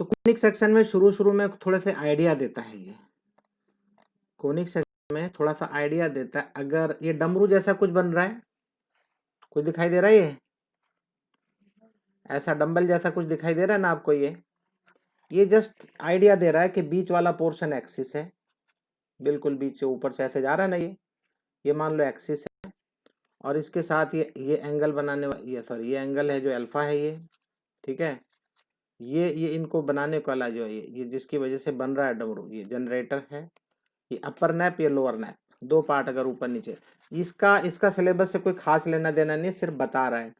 तो conic section में शुरू शुरू में थोड़े से आइडिया देता है ये, कोनिक सेक्शन में थोड़ा सा आइडिया देता है। अगर ये डमरू जैसा कुछ बन रहा है, कुछ दिखाई दे रहा है, ये ऐसा डंबल जैसा कुछ दिखाई दे रहा है ना आपको, ये जस्ट आइडिया दे रहा है कि बीच वाला पोर्शन एक्सिस है, बिल्कुल बीच से ऊपर से ऐसे जा रहा है ना, ये मान लो एक्सिस है, और इसके साथ ये एंगल बनाने ये सॉरी ये एंगल है जो अल्फा है ये, ठीक है। ये इनको बनाने वाला जो है ये जिसकी वजह से बन रहा है डमरू, ये जनरेटर है, ये अपर नैप, ये लोअर नैप, दो पार्ट अगर ऊपर नीचे। इसका सिलेबस से कोई खास लेना देना नहीं, सिर्फ बता रहा है।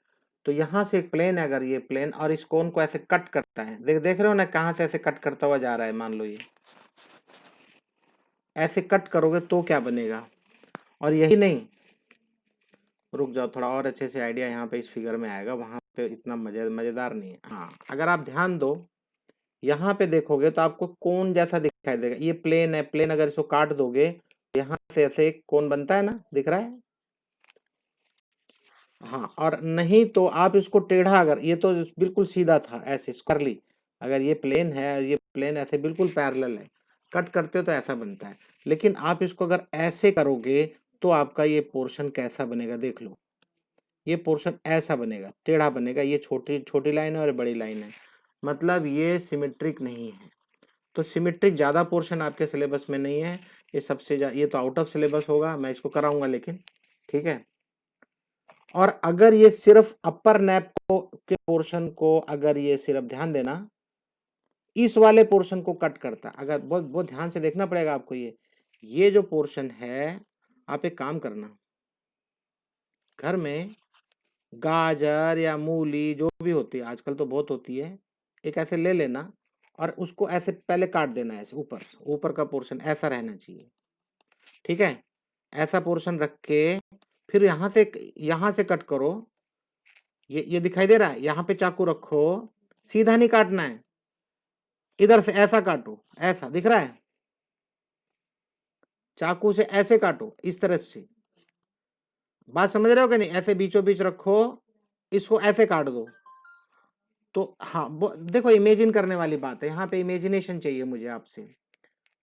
तो यहाँ से एक प्लेन है, अगर ये प्लेन और इस कोन को ऐसे कट करता है, देख रहे हो ना कहाँ से ऐसे कट करता हुआ जा रहा है, मान लो ये ऐसे कट करोगे तो क्या बनेगा। और यही नहीं, रुक जाओ थोड़ा और अच्छे से आइडिया यहाँ पे इस फिगर में आएगा, वहाँ पे इतना मजेदार नहीं है। हाँ, अगर आप ध्यान दो यहाँ पे देखोगे तो आपको कोन जैसा दिखाई देगा, ये प्लेन है, प्लेन अगर इसको काट दोगे यहाँ से ऐसे एक कोन बनता है ना, दिख रहा है। हाँ, और नहीं तो आप इसको टेढ़ा, अगर ये तो बिल्कुल सीधा था ऐसे स्क्वायरली, अगर ये प्लेन है, ये प्लेन ऐसे बिल्कुल पैरेलल है, कट करते हो तो ऐसा बनता है। लेकिन आप इसको अगर ऐसे करोगे तो आपका ये पोर्शन कैसा बनेगा, देख लो, ये पोर्शन ऐसा बनेगा, टेढ़ा बनेगा, ये छोटी छोटी लाइन है और बड़ी लाइन है, मतलब ये सिमेट्रिक नहीं है। तो सिमेट्रिक ज़्यादा पोर्शन आपके सिलेबस में नहीं है, ये सबसे ये तो आउट ऑफ सिलेबस होगा, मैं इसको कराऊंगा लेकिन, ठीक है। और अगर ये सिर्फ अपर नैप के पोर्शन को, अगर ये सिर्फ ध्यान देना इस वाले पोर्शन को कट करता, अगर बहुत बहुत ध्यान से देखना पड़ेगा आपको, ये जो पोर्शन है, आप एक काम करना, घर में गाजर या मूली जो भी होती है, आजकल तो बहुत होती है, एक ऐसे ले लेना और उसको ऐसे पहले काट देना, ऐसे ऊपर ऊपर का पोर्शन ऐसा रहना चाहिए, ठीक है। ऐसा पोर्शन रख के फिर यहाँ से कट करो, ये दिखाई दे रहा है, यहाँ पे चाकू रखो, सीधा नहीं काटना है, इधर से ऐसा काटो, ऐसा दिख रहा है, चाकू से ऐसे काटो, इस तरह से, बात समझ रहे हो कि नहीं, ऐसे बीचों बीच रखो, इसको ऐसे काट दो। तो हाँ, देखो इमेजिन करने वाली बात है, यहाँ पे इमेजिनेशन चाहिए मुझे आपसे।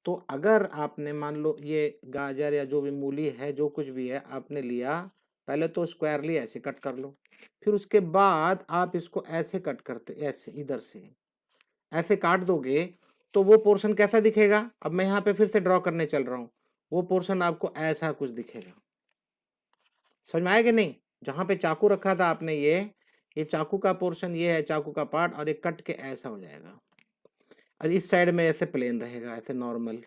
तो अगर आपने मान लो ये गाजर या जो भी मूली है, जो कुछ भी है आपने लिया, पहले तो स्क्वायरली ऐसे कट कर लो, फिर उसके बाद आप इसको ऐसे कट करते, ऐसे इधर से ऐसे काट दोगे तो वो पोर्शन कैसा दिखेगा। अब मैं यहाँ पे फिर से ड्रॉ करने चल रहा हूँ, वो पोर्शन आपको ऐसा कुछ दिखेगा, समझ में आया कि नहीं। जहाँ पे चाकू रखा था आपने, ये चाकू का पोर्शन, ये है चाकू का पार्ट, और एक कट के ऐसा हो जाएगा, और इस साइड में ऐसे प्लेन रहेगा, ऐसे नॉर्मल,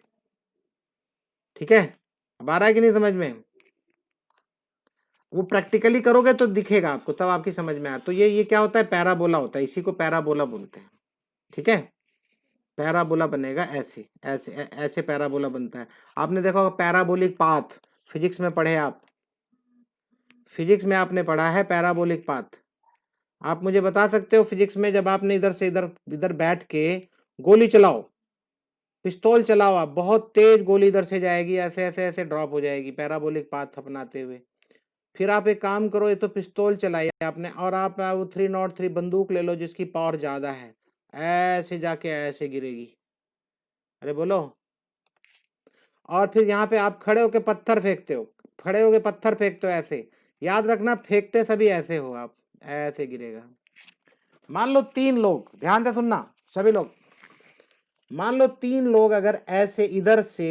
ठीक है। अब आ रहा है कि नहीं समझ में, वो प्रैक्टिकली करोगे तो दिखेगा आपको, तब आपकी समझ में आया। तो ये क्या होता है, पैराबोला होता है, इसी को पैराबोला बोलते हैं, ठीक है। पैराबोला बनेगा ऐसे ऐसे ऐसे पैराबोला बनता है। आपने देखा होगा पैराबोलिक पाथ, फिजिक्स में पढ़े आप, फिजिक्स में आपने पढ़ा है पैराबोलिक पाथ। आप मुझे बता सकते हो फिजिक्स में, जब आपने इधर से इधर इधर बैठ के गोली चलाओ, पिस्तौल चलाओ, आप बहुत तेज गोली इधर से जाएगी, ऐसे ऐसे ऐसे ड्रॉप हो जाएगी पैराबोलिक पाथ अपनाते हुए। फिर आप एक काम करो, ये तो पिस्तौल चलाई आपने, और आप वो 303 बंदूक ले लो जिसकी पावर ज्यादा है, ऐसे जाके ऐसे गिरेगी, अरे बोलो। और फिर यहाँ पे आप खड़े होके पत्थर फेंकते हो, खड़े होके पत्थर फेंकते हो ऐसे, याद रखना फेंकते सभी ऐसे हो आप, ऐसे गिरेगा। मान लो 3 लोग, ध्यान से सुनना सभी लोग, मान लो 3 लोग अगर ऐसे इधर से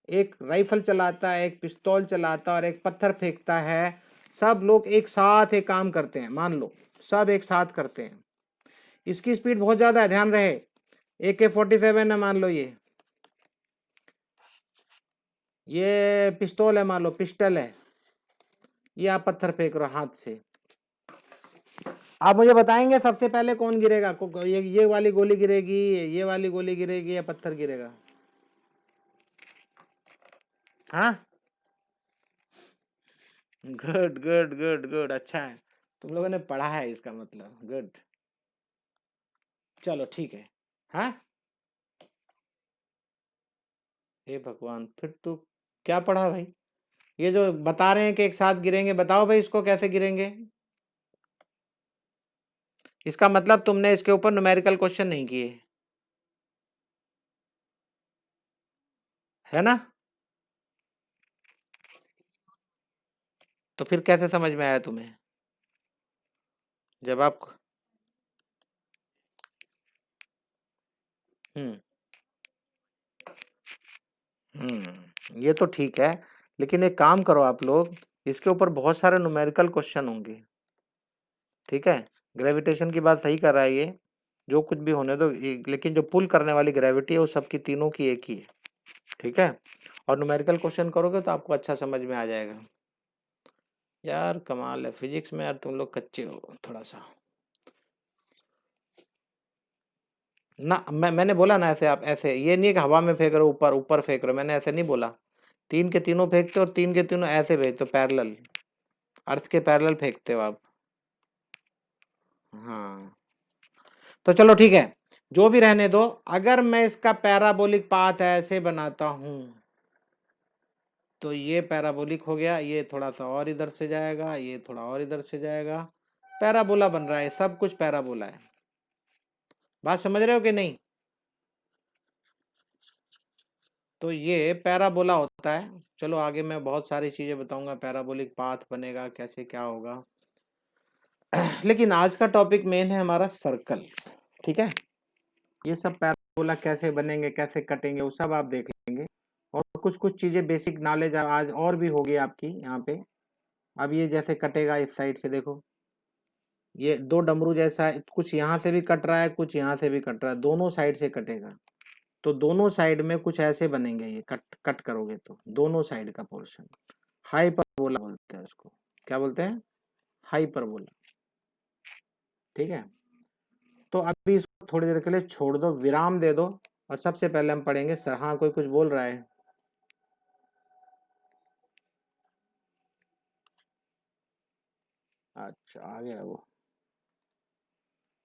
एक राइफल चलाता है, एक पिस्तौल चलाता है और एक पत्थर फेंकता है, सब लोग एक साथ एक काम करते हैं, मान लो सब एक साथ करते हैं, इसकी स्पीड बहुत ज्यादा है, ध्यान रहे। AK-47 है मान लो, ये पिस्तौल है, मान लो पिस्टल है, ये आप पत्थर फेंक रहे हो हाथ से। आप मुझे बताएंगे सबसे पहले कौन गिरेगा, ये वाली गोली गिरेगी, ये वाली गोली गिरेगी, या पत्थर गिरेगा। हाँ, गुड गुड गुड गुड, अच्छा है, तुम लोगों ने पढ़ा है इसका मतलब, गुड, चलो ठीक है। हाँ, हे भगवान, फिर तू क्या पढ़ा भाई, ये जो बता रहे हैं कि एक साथ गिरेंगे, बताओ भाई इसको कैसे गिरेंगे। इसका मतलब तुमने इसके ऊपर न्यूमेरिकल क्वेश्चन नहीं किए, है ना? तो फिर कैसे समझ में आया तुम्हें? जब आप हम्म ये तो ठीक है, लेकिन एक काम करो आप लोग, इसके ऊपर बहुत सारे न्यूमेरिकल क्वेश्चन होंगे, ठीक है? ग्रेविटेशन की बात सही कर रहा है ये, जो कुछ भी होने दो, लेकिन जो पुल करने वाली ग्रेविटी है वो सबकी तीनों की एक ही है, ठीक है? और न्यूमेरिकल क्वेश्चन करोगे तो आपको अच्छा समझ में आ जाएगा। यार कमाल है, फिजिक्स में यार तुम लोग कच्चे हो थोड़ा सा ना। मैंने बोला ना ऐसे, आप ऐसे ये नहीं है कि हवा में फेंक रहे हो, ऊपर ऊपर फेंक रहे हो, मैंने ऐसे नहीं बोला। तीन के तीनों फेंकते हो और तीन के तीनों ऐसे भेजते हो पैरेलल, अर्थ के पैरेलल फेंकते हो आप। हाँ, तो चलो ठीक है, जो भी रहने दो। अगर मैं इसका पैराबोलिक पाथ ऐसे बनाता हूं तो ये पैराबोलिक हो गया, ये थोड़ा सा और इधर से जाएगा, ये थोड़ा और इधर से जाएगा, पैराबोला बन रहा है, सब कुछ पैराबोला है। बात समझ रहे हो कि नहीं? तो ये पैराबोला होता है। चलो आगे मैं बहुत सारी चीजें बताऊंगा, पैराबोलिक पाथ बनेगा कैसे, क्या होगा। लेकिन आज का टॉपिक मेन है हमारा सर्कल, ठीक है? ये सब पैराबोला कैसे बनेंगे, कैसे कटेंगे, वो सब आप देख लेंगे। और कुछ कुछ चीजें बेसिक नॉलेज आज और भी होगी आपकी यहाँ पे। अब ये जैसे कटेगा इस साइड से, देखो ये दो डमरू जैसा है, कुछ यहाँ से भी कट रहा है, कुछ यहाँ से भी कट रहा है, दोनों साइड से कटेगा। तो दोनों साइड में कुछ ऐसे बनेंगे, ये कट कट करोगे तो दोनों साइड का पोर्शन हाइपरबोला बोलते हैं उसको। क्या बोलते हैं? हाइपरबोला, ठीक है? तो अभी इसको थोड़ी देर के लिए छोड़ दो, विराम दे दो, और सबसे पहले हम पढ़ेंगे सर। हाँ, कोई कुछ बोल रहा है? अच्छा, आ गया वो,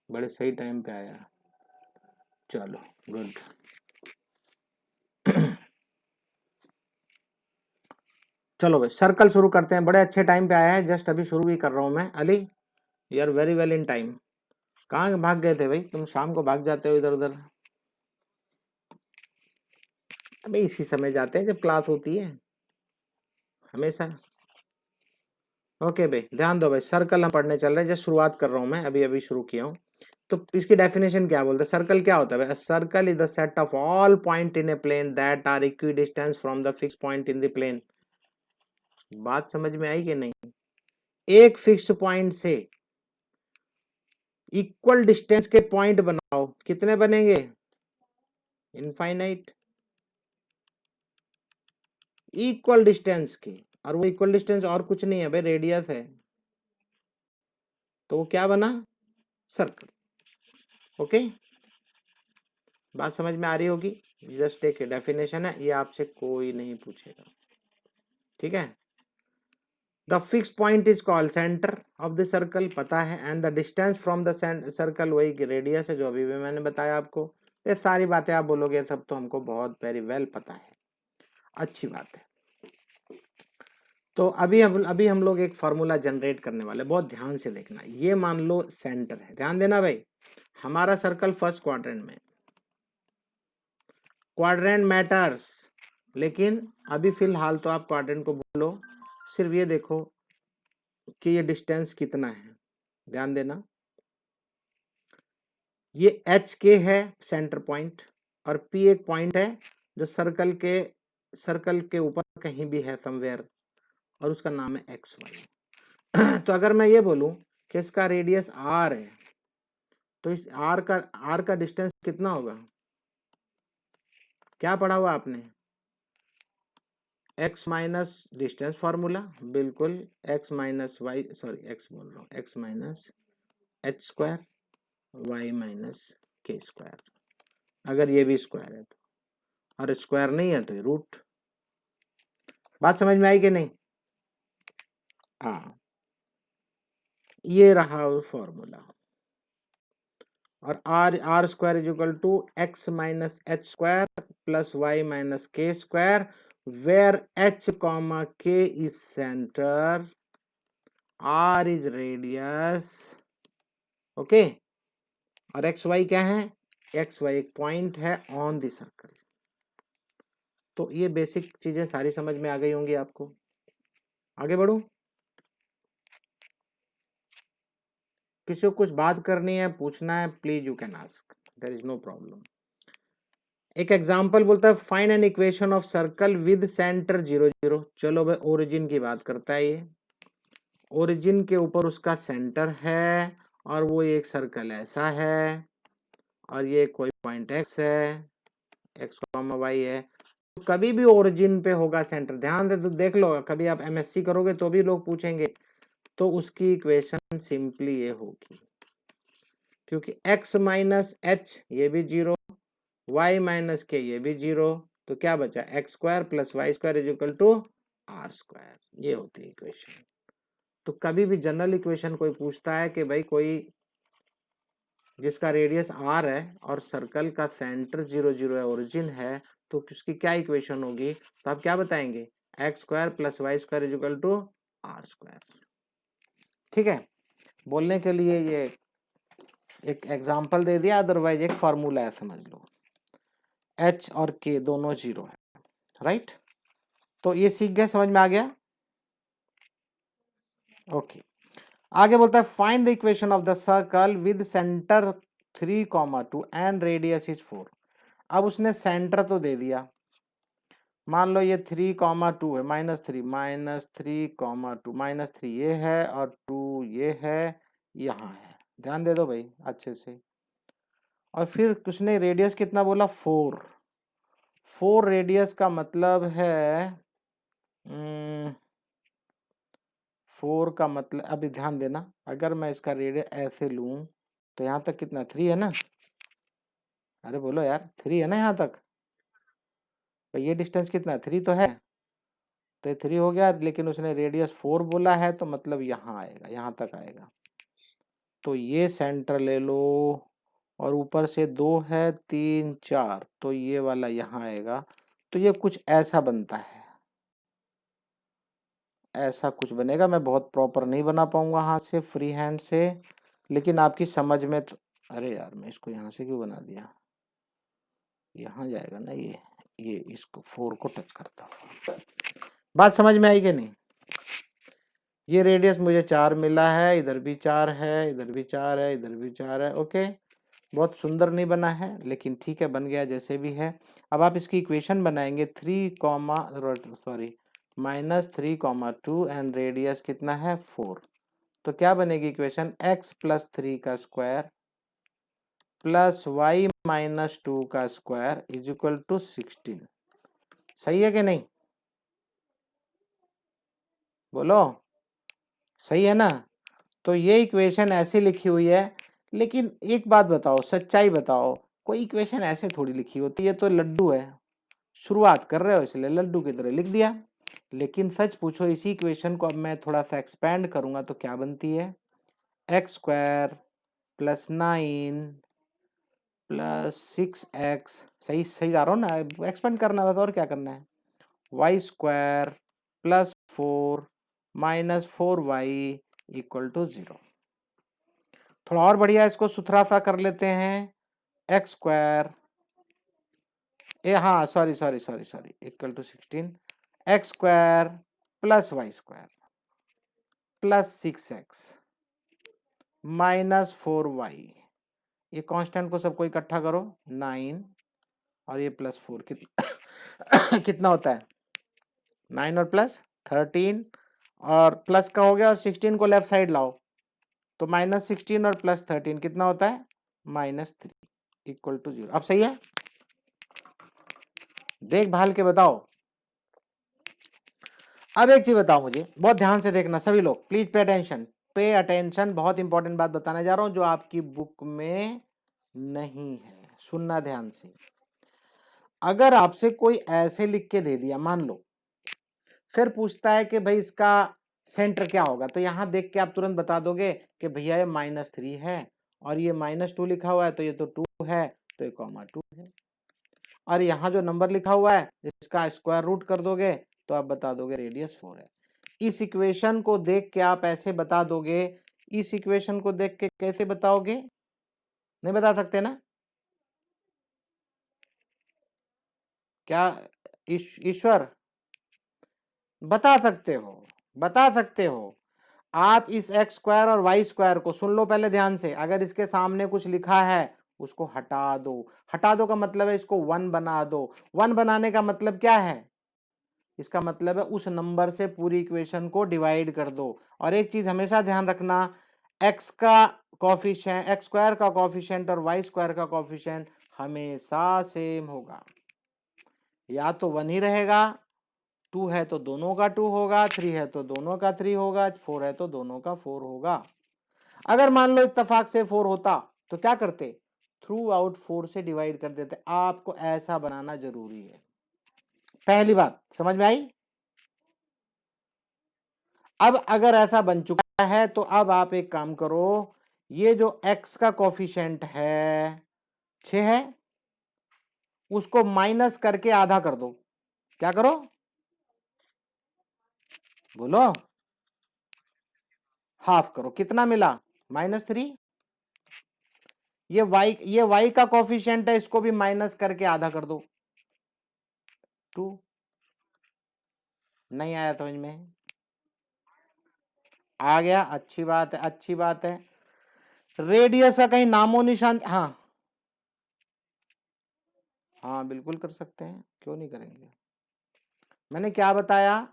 बड़े सही टाइम पे आया। चलो गुड। चलो भाई सर्कल शुरू करते हैं, बड़े अच्छे टाइम पे आया है, जस्ट अभी शुरू ही कर रहा हूँ मैं। Ali, you are very well in time. कहाँ भाग गए थे भाई तुम? शाम को भाग जाते हो इधर उधर। अबे इसी समय जाते हैं जब क्लास होती है, हमेशा। ओके भाई, ध्यान दो भाई, सर्कल हम पढ़ने चल रहे हैं, जस्ट शुरुआत कर रहा हूँ मैं, अभी अभी शुरू किया हूँ। तो इसकी डेफिनेशन क्या बोलते हैं? सर्कल क्या होता है? Circle is the set of all point in a plane that are equidistant from the fix point in the plane. बात समझ में आई कि नहीं? एक फिक्स पॉइंट से इक्वल डिस्टेंस के पॉइंट बनाओ, कितने बनेंगे? इनफाइनाइट। इक्वल डिस्टेंस के, और वो इक्वल डिस्टेंस और कुछ नहीं है भाई, रेडियस है। तो वो क्या बना? सर्कल। ओके, बात समझ में आ रही होगी? जस्ट एक डेफिनेशन है, ये आपसे कोई नहीं पूछेगा, ठीक है? The fix point is called centre of the circle, पता है, and the distance from the circle वही रेडियस है, जो अभी भी मैंने बताया आपको। ये सारी बातें आप बोलोगे सब तो हमको बहुत वेरी वेल पता है, अच्छी बात है। तो अभी हम लोग एक फार्मूला जनरेट करने वाले, बहुत ध्यान से देखना। ये मान लो सेंटर है, ध्यान देना भाई, हमारा सर्कल फर्स्ट क्वाड्रेंट में। क्वाड्रेंट मैटर्स, लेकिन अभी फिलहाल तो आप क्वाड्रेंट को भूलो, सिर्फ ये देखो कि ये डिस्टेंस कितना है। ध्यान देना, ये एच के है सेंटर पॉइंट, और पी एक पॉइंट है जो सर्कल के ऊपर कहीं भी है समवेयर, और उसका नाम है एक्स वाई। तो अगर मैं ये बोलूं कि इसका रेडियस आर है, तो इस आर का डिस्टेंस कितना होगा? क्या पढ़ा हुआ आपने? एक्स माइनस डिस्टेंस फार्मूला, बिल्कुल। X minus Y, sorry X बोल रहा हूँ, X minus H square, Y minus K square, अगर ये भी स्क्वायर है तो, और स्क्वायर नहीं है तो ये रूट। बात समझ में आई कि नहीं? हाँ, ये रहा फॉर्मूला। और R square is equal to X minus H square plus Y minus K square, where H comma K is centre, R is radius, okay, और एक्स वाई क्या है? एक्स वाई एक पॉइंट है ऑन द सर्कल। तो ये basic चीजें सारी समझ में आ गई होंगी आपको। आगे बढ़ूं? किसी को कुछ बात करनी है, पूछना है, please you can ask, there is no problem. एक एग्जांपल बोलता है find an equation of circle with centre 0 0। चलो भाई ओरिजिन की बात करता है ये। ओरिजिन के ऊपर उसका सेंटर है और वो एक सर्कल ऐसा है और ये कोई पॉइंट एक्स है, एक्स कॉमा वाई है। तो कभी भी ओरिजिन पे होगा सेंटर, ध्यान दे तो देख लो, कभी आप एमएससी करोगे तो भी लोग पूछेंगे, तो उसकी इक्वेशन सिंपली ये होगी, क्योंकि x माइनस एच ये भी 0, y माइनस के ये भी 0, तो क्या बचा, X square plus Y square is equal to are square. ये होती है इक्वेशन। तो कभी भी जनरल इक्वेशन कोई पूछता है कि भाई कोई जिसका रेडियस r है और सर्कल का सेंटर 0 0 है, ओरिजिन है, तो उसकी क्या इक्वेशन होगी, तो आप क्या बताएंगे, X square plus Y square is equal to are square. ठीक है, बोलने के लिए ये एक एग्जाम्पल दे दिया, अदरवाइज एक फॉर्मूला है, समझ लो। h और k दोनों 0 है, राइट। तो ये सीख गए, समझ में आ गया। ओके, आगे बोलता है find the equation of the circle with centre 3,2 and radius is 4। अब उसने सेंटर तो दे दिया, मान लो ये 3,2 है, -3 -3,2 -3 ये है और 2 ये है, यहाँ है, ध्यान दे दो भाई अच्छे से। और फिर उसने रेडियस कितना बोला, 4। 4 रेडियस का मतलब है 4 का मतलब, अभी ध्यान देना, अगर मैं इसका रेडियस ऐसे लूं तो यहाँ तक कितना, 3 है ना, अरे बोलो यार, 3 है ना यहाँ तक, तो ये डिस्टेंस कितना, 3 तो है, तो ये 3 हो गया, लेकिन उसने रेडियस 4 बोला है, तो मतलब यहाँ आएगा, यहाँ तक आएगा। तो ये सेंटर ले लो और ऊपर से 2 है, 3 4, तो ये वाला यहाँ आएगा। तो ये कुछ ऐसा बनता है, ऐसा कुछ बनेगा। मैं बहुत प्रॉपर नहीं बना पाऊंगा हाथ से, फ्री हैंड से, लेकिन आपकी समझ में तो, अरे यार मैं इसको यहाँ से क्यों बना दिया, यहाँ जाएगा ना ये इसको 4 को टच करता हूँ। बात समझ में आई कि नहीं। ये रेडियस मुझे 4 मिला है, इधर भी 4 है, इधर भी 4 है, इधर भी 4 है। ओके, बहुत सुंदर नहीं बना है, लेकिन ठीक है, बन गया जैसे भी है। अब आप इसकी इक्वेशन बनाएंगे, -3,2 एंड रेडियस कितना है, 4। तो क्या बनेगी इक्वेशन, x प्लस 3 का स्क्वायर प्लस y माइनस 2 का स्क्वायर इज इक्वल टू 16। सही है कि नहीं, बोलो, सही है ना। तो ये इक्वेशन ऐसे लिखी हुई है, लेकिन एक बात बताओ, सच्चाई बताओ, कोई इक्वेशन ऐसे थोड़ी लिखी होती है। तो लड्डू है, शुरुआत कर रहे हो इसलिए लड्डू की तरह लिख दिया, लेकिन सच पूछो इसी इक्वेशन को अब मैं थोड़ा सा एक्सपेंड करूंगा तो क्या बनती है, x square plus 9 plus 6x, सही सही जा रहा हूँ ना, एक्सपेंड करना है और क्या करना है, Y square plus 4 minus 4y equal to 0। थोड़ा और बढ़िया इसको सुथरा सा कर लेते हैं, एक्स स्क्वायर, हाँ sorry sorry sorry sorry, equal to 16, X square plus Y square plus 6x minus 4y, ये कांस्टेंट को सबको इकट्ठा करो, 9 और ये प्लस 4 कितना होता है, 9 और प्लस 13, और प्लस का हो गया, और 16 को लेफ्ट साइड लाओ, तो -16 और प्लस 13 कितना होता है, -3 इक्वल टू 0। अब सही है, देख भाल के बताओ। अब एक चीज बताओ मुझे, बहुत ध्यान से देखना सभी लोग, please pay attention, pay attention, बहुत इंपॉर्टेंट बात बताने जा रहा हूं जो आपकी बुक में नहीं है, सुनना ध्यान से। अगर आपसे कोई ऐसे लिख के दे दिया, मान लो, फिर पूछता है कि भाई इसका सेंटर क्या होगा, तो यहां देख के आप तुरंत बता दोगे कि भैया ये -3 है, और ये -2 लिखा हुआ है, तो ये तो 2 है, तो ये -2 है, और यहाँ जो नंबर लिखा हुआ है इसका स्क्वायर रूट कर दोगे तो आप बता दोगे रेडियस 4 है। इस इक्वेशन को देख के आप ऐसे बता दोगे, इस इक्वेशन को देख के कैसे बताओगे, नहीं बता सकते ना, क्या ईश्वर बता सकते हो, बता सकते हो। आप इस एक्स स्क्वायर और वाई स्क्वायर को सुन लो पहले ध्यान से। अगर इसके सामने कुछ लिखा है उसको हटा दो। हटा दो का मतलब है इसको 1 बना दो। 1 बनाने का मतलब क्या है? इसका मतलब है उस नंबर से पूरी इक्वेशन को डिवाइड कर दो। और एक चीज हमेशा ध्यान रखना, एक्स का कॉफिशिएंट, एक्स स्क्वायर का कॉफिशिएंट और वाई स्क्वायर का कॉफिशिएंट हमेशा सेम होगा। या तो 1 ही रहेगा, 2 है तो दोनों का 2 होगा, 3 है तो दोनों का 3 होगा, 4 है तो दोनों का 4 होगा। अगर मान लो इत्तेफाक से 4 होता तो क्या करते? थ्रू आउट 4 से डिवाइड कर देते। आपको ऐसा बनाना जरूरी है। पहली बात समझ में आई? अब अगर ऐसा बन चुका है तो अब आप एक काम करो, ये जो x का कॉफिशिएंट है 6 है, उसको माइनस करके आधा कर दो। क्या करो? बोलो। हाफ करो। कितना मिला? -3। ये y का कॉफिशिएंट है, इसको भी माइनस करके आधा कर दो। 2। नहीं आया समझ में? आ गया, अच्छी बात है, अच्छी बात है। रेडियस का कहीं नामो निशान, हाँ हाँ बिल्कुल कर सकते हैं, क्यों नहीं करेंगे। मैंने क्या बताया?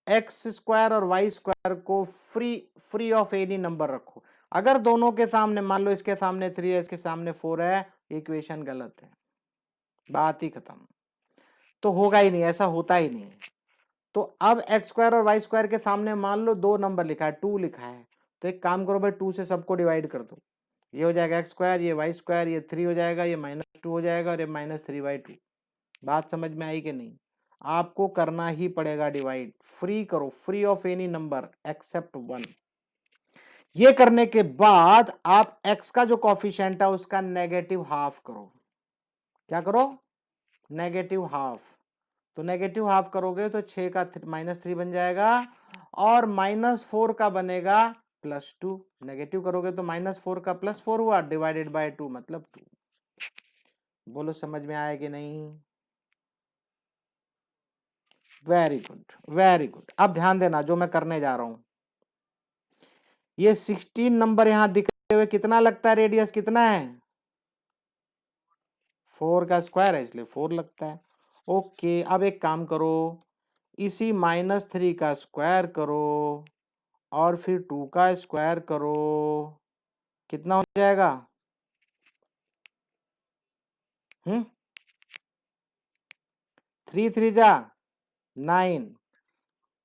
एक्स स्क्वायर और वाई स्क्वायर को फ्री ऑफ एनी नंबर रखो। अगर दोनों के सामने, मान लो इसके सामने 3 है, इसके सामने 4 है, इक्वेशन गलत है, बात ही खत्म। तो होगा ही नहीं, ऐसा होता ही नहीं। तो अब एक्स स्क्वायर और वाई स्क्वायर के सामने मान लो 2 नंबर लिखा है, 2 लिखा है, तो एक काम करो भाई, 2 से सबको डिवाइड कर दो। ये हो जाएगा एक्स स्क्वायर, ये वाई स्क्वायर, ये 3 हो जाएगा, ये -2 हो जाएगा और ये -3/2। बात समझ में आई कि नहीं? आपको करना ही पड़ेगा डिवाइड। फ्री करो, free of any number except 1। ये करने के बाद आप x का जो कॉफिशिएंट है उसका नेगेटिव हाफ करो। क्या करो? Negative half. तो नेगेटिव हाफ करोगे तो 6 का -3 बन जाएगा और -4 का बनेगा +2। नेगेटिव करोगे तो -4 का +4 हुआ, डिवाइडेड बाय 2 मतलब 2। बोलो समझ में आया कि नहीं? Very good, very good. अब ध्यान देना जो मैं करने जा रहा हूं। ये 16 नंबर यहां दिखे हुए कितना लगता है? रेडियस कितना है? 4 का स्क्वायर है इसलिए 4 लगता है। ओके, अब एक काम करो, इसी -3 का स्क्वायर करो और फिर 2 का स्क्वायर करो। कितना हो जाएगा? 3 3 जा 9,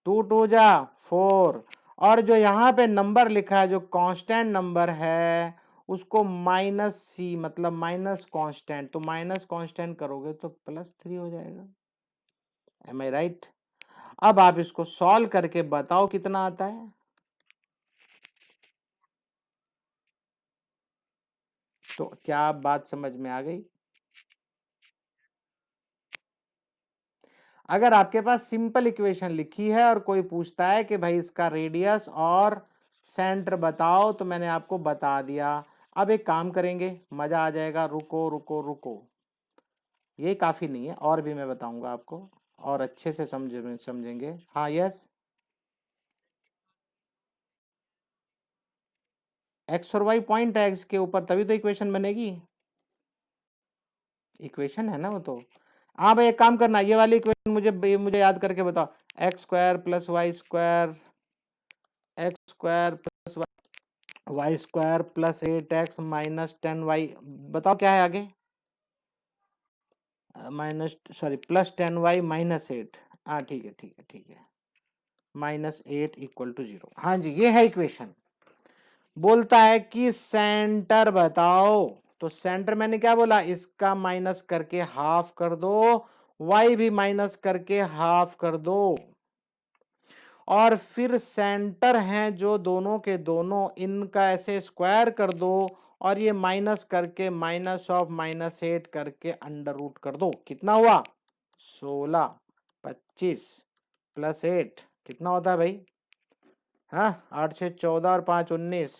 2 2 जा 4, और जो यहाँ पे नंबर लिखा है जो कांस्टेंट नंबर है उसको -c मतलब माइनस कांस्टेंट, तो माइनस कांस्टेंट करोगे तो +3 हो जाएगा। एम आई राइट? अब आप इसको सॉल्व करके बताओ कितना आता है। तो क्या आप बात समझ में आ गई? अगर आपके पास सिंपल इक्वेशन लिखी है और कोई पूछता है कि भाई इसका रेडियस और सेंटर बताओ, तो मैंने आपको बता दिया। अब एक काम करेंगे, मजा आ जाएगा। रुको रुको रुको, ये काफी नहीं है, और भी मैं बताऊंगा आपको और अच्छे से समझेंगे। हाँ यस, एक्स और वाई पॉइंट है एक्स के ऊपर, तभी तो इक्वेशन बनेगी। इक्वेशन है ना वो तो। हाँ भाई एक काम करना, ये वाली इक्वेशन मुझे याद करके बताओ। X square plus Y square, X square plus Y square plus 8x -10y, बताओ क्या है आगे? Minus sorry +10y -8। हाँ ठीक है ठीक है ठीक है, -8 = 0। हाँ जी, ये है इक्वेशन। बोलता है कि सेंटर बताओ, तो सेंटर मैंने क्या बोला? इसका माइनस करके हाफ कर दो, y भी माइनस करके हाफ कर दो, और फिर सेंटर हैं जो दोनों के दोनों, इनका ऐसे स्क्वायर कर दो और ये माइनस करके -(-8) करके अंडर रूट कर दो। कितना हुआ? 16, 25 + 8 कितना होता है भाई? हाँ 8 6 14 और 5 19,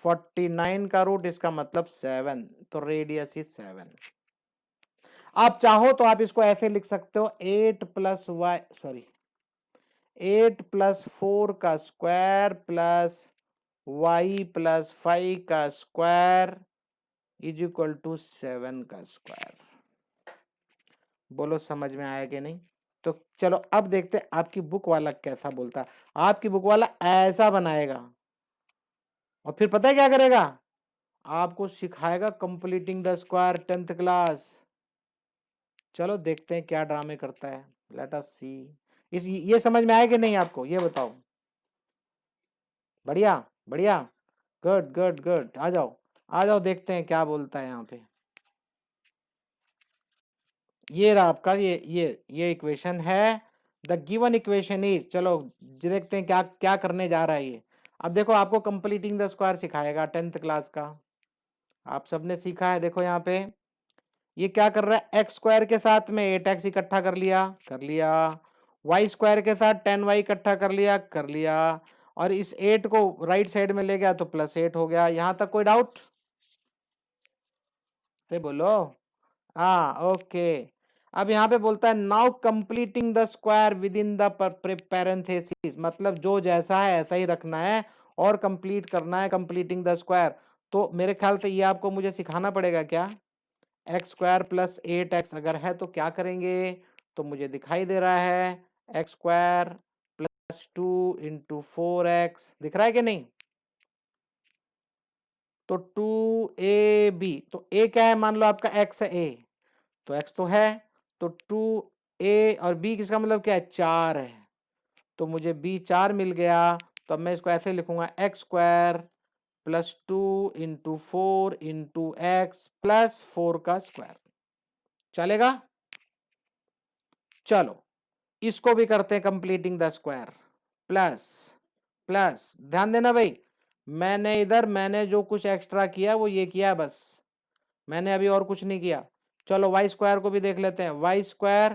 49 का रूट, इसका मतलब 7, तो रेडियस इज 7। आप चाहो तो आप इसको ऐसे लिख सकते हो 8 प्लस 4 का स्क्वायर प्लस y प्लस 5 का स्क्वायर इज इक्वल टू 7 का स्क्वायर। बोलो समझ में आया कि नहीं? तो चलो अब देखते हैं आपकी बुक वाला कैसा बोलता है। आपकी बुक वाला ऐसा बनाएगा और फिर पता है क्या करेगा, आपको सिखाएगा completing the square 10th class. चलो देखते हैं क्या ड्रामे करता है, लेट अस सी। ये समझ में आया कि नहीं आपको, ये बताओ। बढ़िया बढ़िया, गुड गुड गुड। आ जाओ आ जाओ, देखते हैं क्या बोलता है यहाँ पे। ये रहा आपका ये इक्वेशन है। द गिवन इक्वेशन इज, चलो देखते हैं क्या क्या करने जा रहा है ये। अब देखो आपको कंप्लीटिंग द स्क्वायर सिखाएगा 10th क्लास का, आप सबने सीखा है। देखो यहाँ पे ये क्या कर रहा है, एक्स स्क्वायर के साथ में 8x इकट्ठा कर लिया, वाई स्क्वायर के साथ 10y इकट्ठा कर लिया, और इस 8 को राइट साइड में ले गया तो +8 हो गया। यहां तक कोई डाउट? अरे बोलो। हाँ ओके। अब यहाँ पे बोलता है now completing the square with in the parenthesis, मतलब जो जैसा है ऐसा ही रखना है और कंप्लीट करना है, कंप्लीटिंग द स्क्वायर। तो मेरे ख्याल से ये आपको मुझे सिखाना पड़ेगा क्या, एक्स स्क्वायर प्लस 8x अगर है तो क्या करेंगे। तो मुझे दिखाई दे रहा है x square plus 2 into 4x, दिख रहा है कि नहीं। तो 2ab, तो a क्या है, मान लो आपका x है a, तो x तो है, तो 2a और b किसका मतलब क्या है, 4 है, तो मुझे b 4 मिल गया। तो अब मैं इसको ऐसे लिखूंगा x square plus 2 into 4 into x plus 4 का स्क्वायर। चलेगा? चलो इसको भी करते हैं completing the square. Plus plus, ध्यान देना भाई, मैंने जो कुछ एक्स्ट्रा किया वो ये किया बस, मैंने अभी और कुछ नहीं किया। चलो वाई स्क्वायर को भी देख लेते हैं, Y square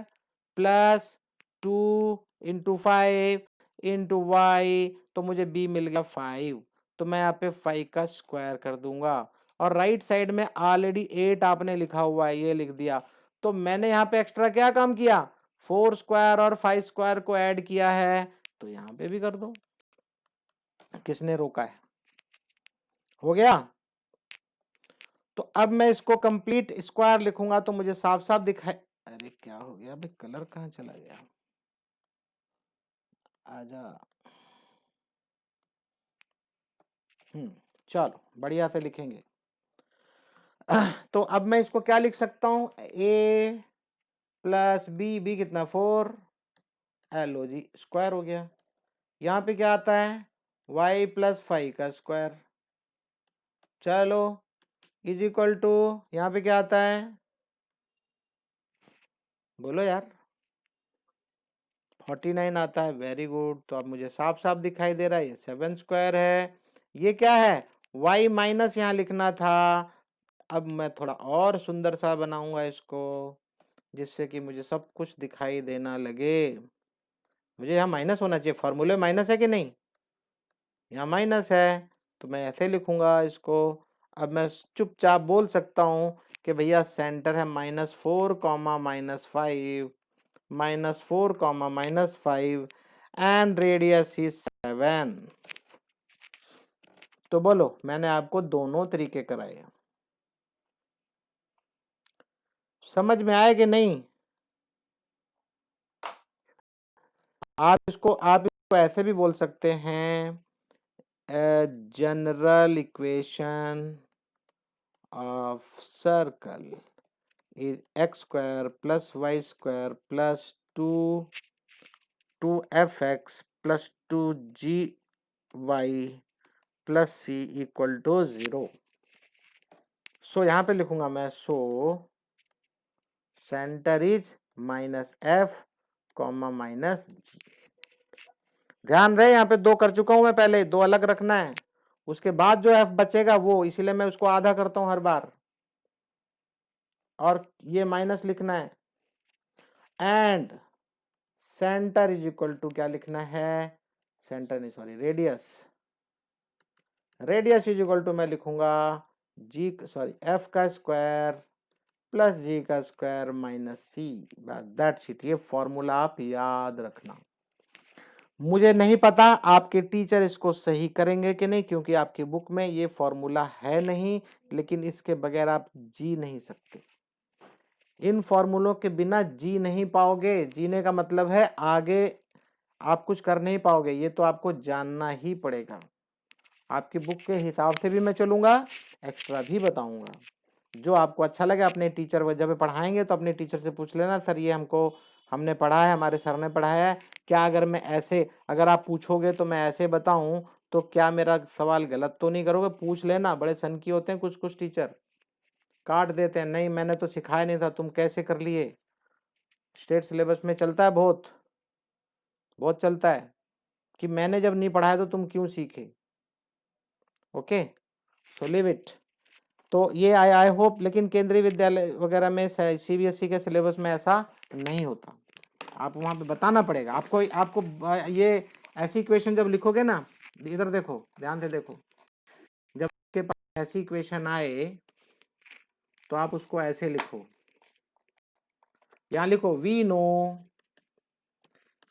plus 2 into 5 into Y, तो मुझे बी मिल गया 5, तो मैं यहाँ पे 5 का स्क्वायर कर दूंगा। और राइट साइड में ऑलरेडी 8 आपने लिखा हुआ है, ये लिख दिया। तो मैंने यहाँ पे एक्स्ट्रा क्या काम किया, 4 स्क्वायर और 5 स्क्वायर को ऐड किया है, तो यहाँ पे भी कर दो, किसने रोका है। हो गया। तो अब मैं इसको कंप्लीट स्क्वायर लिखूंगा तो मुझे साफ साफ दिखाई, अरे क्या हो गया भाई, कलर कहाँ चला गया, आजा। चलो बढ़िया से लिखेंगे। तो अब मैं इसको क्या लिख सकता हूं, a प्लस बी कितना 4, लो जी स्क्वायर हो गया। यहाँ पे क्या आता है, y प्लस 5 का स्क्वायर, चलो इज इक्वल टू, यहाँ पे क्या आता है, बोलो यार, 49 आता है, वेरी गुड। तो अब मुझे साफ साफ दिखाई दे रहा है ये 7 स्क्वायर है। ये क्या है, y माइनस यहाँ लिखना था। अब मैं थोड़ा और सुंदर सा बनाऊंगा इसको, जिससे कि मुझे सब कुछ दिखाई देना लगे। मुझे यहाँ माइनस होना चाहिए, फॉर्मूले माइनस है कि नहीं, यहाँ माइनस है, तो मैं ऐसे लिखूंगा इसको। अब मैं चुपचाप बोल सकता हूँ कि भैया सेंटर है -4 comma -5, -4 comma -5 and radius is 7। तो बोलो मैंने आपको दोनों तरीके कराए, समझ में आए कि नहीं। आप इसको ऐसे भी बोल सकते हैं, general equation of circle is X square plus Y square plus 2f(x) plus 2g(y) plus c equal to 0। So यहाँ पे लिखूंगा मैं, so centre is -f -g। ध्यान रहे यहाँ पे 2 कर चुका हूं मैं पहले, 2 अलग रखना है, उसके बाद जो f बचेगा वो, इसीलिए मैं उसको आधा करता हूं हर बार, और ये माइनस लिखना है। And centre is equal to क्या लिखना है, सेंटर नहीं sorry radius is equal to मैं लिखूंगा f का स्क्वायर प्लस जी का स्क्वायर माइनस सी, बस दैट्स इट। ये फॉर्मूला आप याद रखना। मुझे नहीं पता आपके टीचर इसको सही करेंगे कि नहीं, क्योंकि आपकी बुक में ये फॉर्मूला है नहीं, लेकिन इसके बगैर आप जी नहीं सकते। इन फॉर्मूलों के बिना जी नहीं पाओगे। जीने का मतलब है आगे आप कुछ कर नहीं पाओगे, ये तो आपको जानना ही पड़ेगा। आपकी बुक के हिसाब से भी मैं चलूंगा, एक्स्ट्रा भी बताऊंगा। जो आपको अच्छा लगे अपने टीचर, जब पढ़ाएंगे तो अपने टीचर से पूछ लेना, सर ये हमने पढ़ा है, हमारे सर ने पढ़ाया है, क्या अगर मैं ऐसे, अगर आप पूछोगे तो मैं ऐसे बताऊं तो क्या मेरा सवाल गलत तो नहीं करोगे? पूछ लेना। बड़े सनकी होते हैं कुछ कुछ टीचर, काट देते हैं, नहीं मैंने तो सिखाया नहीं था, तुम कैसे कर लिए? स्टेट सिलेबस में चलता है, बहुत बहुत चलता है कि मैंने जब नहीं पढ़ाया तो तुम क्यों सीखे। Okay, so leave it. तो ये आई होप, लेकिन केंद्रीय विद्यालय वगैरह में सीबीएसई के सिलेबस में ऐसा नहीं होता। आप वहाँ पे बताना पड़ेगा आपको। ये ऐसी इक्वेशन जब लिखोगे ना, इधर देखो, ध्यान से देखो, जब आपके पास ऐसी इक्वेशन आए तो आप उसको ऐसे लिखो। यहाँ लिखो we know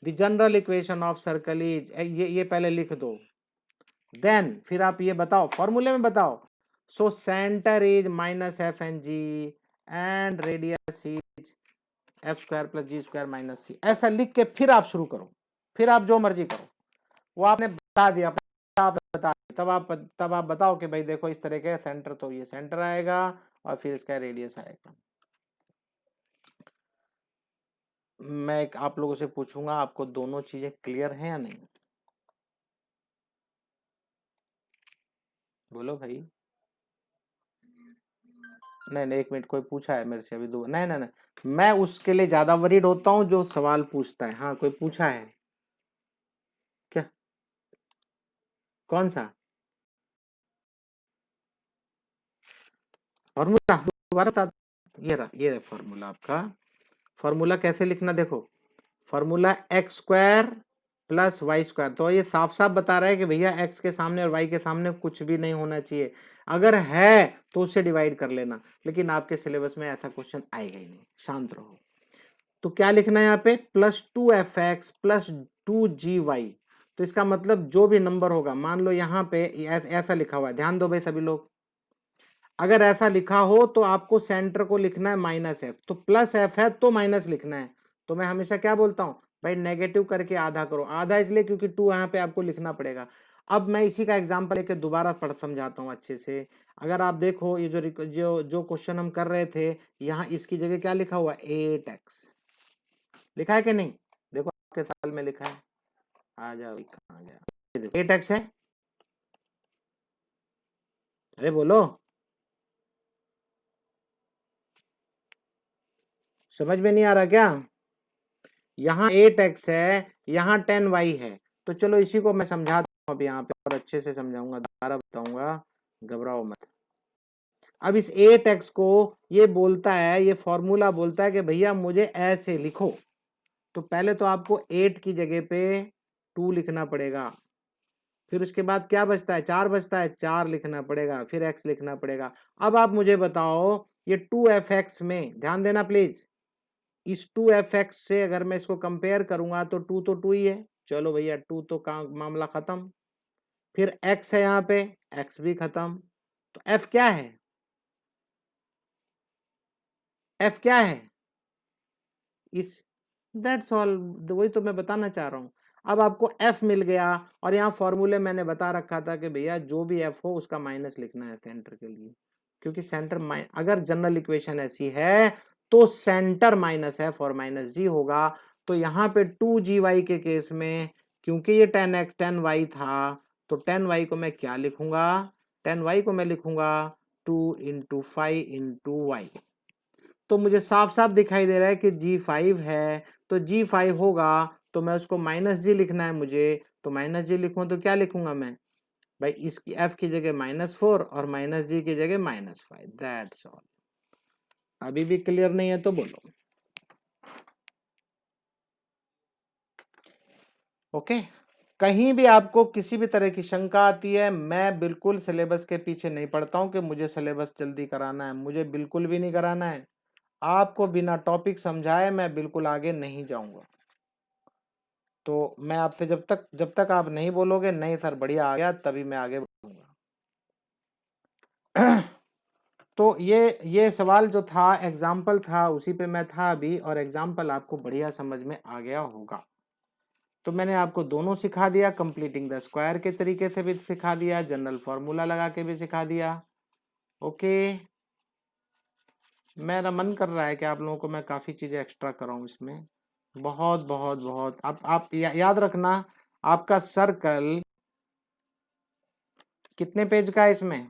the general equation of circle is, ये पहले लिख दो। देन फिर आप ये बताओ, फॉर्मूले में बताओ, so centre is minus F and G and radius is F square plus G square minus C. ऐसा लिख के फिर आप शुरू करो, फिर आप जो मर्जी करो। वो आपने बता दिया, आप बता तब आप बताओ कि भाई देखो इस तरह के सेंटर, तो ये सेंटर आएगा और फिर इसका रेडियस आएगा। मैं आप लोगों से पूछूंगा, आपको दोनों चीजें क्लियर हैं या नहीं? बोलो भाई। नहीं नहीं, एक मिनट, कोई पूछा है मेरे से अभी? दो, नहीं नहीं नहीं, मैं उसके लिए ज्यादा वरीड होता हूँ जो सवाल पूछता है। हाँ, कोई पूछा है क्या? कौन सा फॉर्मूला दोबारा बता? ये रहा फॉर्मूला आपका। फॉर्मूला कैसे लिखना देखो, formula x square plus Y square. तो ये साफ साफ बता रहा है कि भैया एक्स के सामने और वाई के सामने कुछ भी नहीं होना चाहिए। अगर है तो उससे डिवाइड कर लेना, लेकिन आपके सिलेबस में ऐसा क्वेश्चन आएगा ही नहीं, शांत रहो। तो क्या लिखना है यहाँ पे, प्लस 2f(x) प्लस 2gy। तो इसका मतलब जो भी नंबर होगा, मान लो यहाँ पे ऐसा लिखा हुआ है, ध्यान दो भाई सभी लोग, अगर ऐसा लिखा हो तो आपको सेंटर को लिखना है माइनस एफ, तो प्लस एफ है तो माइनस लिखना है। तो मैं हमेशा क्या बोलता हूं भाई, नेगेटिव करके आधा करो। आधा इसलिए क्योंकि 2 यहाँ पे आपको लिखना पड़ेगा। अब मैं इसी का एग्जांपल लेके दोबारा पढ़ समझाता हूँ अच्छे से। अगर आप देखो, ये जो क्वेश्चन हम कर रहे थे, यहाँ इसकी जगह क्या लिखा हुआ, 8x लिखा है कि नहीं? देखो आपके साल में लिखा है, आ जाओ, कहाँ गया, 8x है। अरे बोलो, समझ में नहीं आ रहा क्या? यहाँ 8x है, यहाँ 10y है। तो चलो इसी को मैं समझाता हूँ अभी यहाँ पे, और अच्छे से समझाऊंगा, दोबारा बताऊंगा, घबराओ मत। अब इस 8x को ये बोलता है, ये फॉर्मूला बोलता है कि भैया मुझे ऐसे लिखो। तो पहले तो आपको 8 की जगह पे 2 लिखना पड़ेगा, फिर उसके बाद क्या बचता है, 4 बचता है, 4 लिखना पड़ेगा, फिर x लिखना पड़ेगा। अब आप मुझे बताओ, ये 2f(x) में ध्यान देना प्लीज, इस 2f(x) से अगर मैं इसको कंपेयर करूंगा तो 2 तो 2 ही है, चलो भैया 2 तो काम मामला खत्म। फिर x है यहाँ पे, x भी खत्म। तो f क्या है, f क्या है इस, दैट्स ऑल, वही तो मैं बताना चाह रहा हूँ। अब आपको f मिल गया, और यहाँ फॉर्मूले मैंने बता रखा था कि भैया जो भी f हो उसका माइनस लिखना है सेंटर के लिए, क्योंकि सेंटर अगर जनरल इक्वेशन ऐसी है तो सेंटर माइनस एफ और माइनस जी होगा। तो यहाँ पे 2gy के केस में, क्योंकि ये 10x 10y था, तो 10y को मैं क्या लिखूंगा, 10y को मैं लिखूंगा 2 × 5 × y। तो मुझे साफ साफ दिखाई दे रहा है कि g5 है, तो g5 होगा, तो मैं उसको माइनस जी लिखना है मुझे, तो माइनस जी लिखूं तो क्या लिखूंगा मैं भाई, इसकी f की जगह -4 और माइनस जी की जगह -5, दैट्स ऑल। अभी भी क्लियर नहीं है तो बोलो। ओके, कहीं भी आपको किसी भी तरह की शंका आती है, मैं बिल्कुल सिलेबस के पीछे नहीं पड़ता हूं कि मुझे सिलेबस जल्दी कराना है, मुझे बिल्कुल भी नहीं कराना है। आपको बिना टॉपिक समझाए मैं बिल्कुल आगे नहीं जाऊंगा। तो मैं आपसे जब तक आप नहीं बोलोगे नहीं सर बढ़िया आ गया, तभी मैं आगे बढ़ूंगा। तो ये सवाल जो था एग्जाम्पल था, उसी पे मैं था अभी, और एग्जाम्पल आपको बढ़िया समझ में आ गया होगा। तो मैंने आपको दोनों सिखा दिया, कंप्लीटिंग द स्क्वायर के तरीके से भी सिखा दिया, जनरल फॉर्मूला लगा के भी सिखा दिया। ओके, मेरा मन कर रहा है कि आप लोगों को मैं काफ़ी चीज़ें एक्स्ट्रा कराऊं इसमें, बहुत बहुत बहुत। आप याद रखना, आपका सर्कल कितने पेज का है इसमें?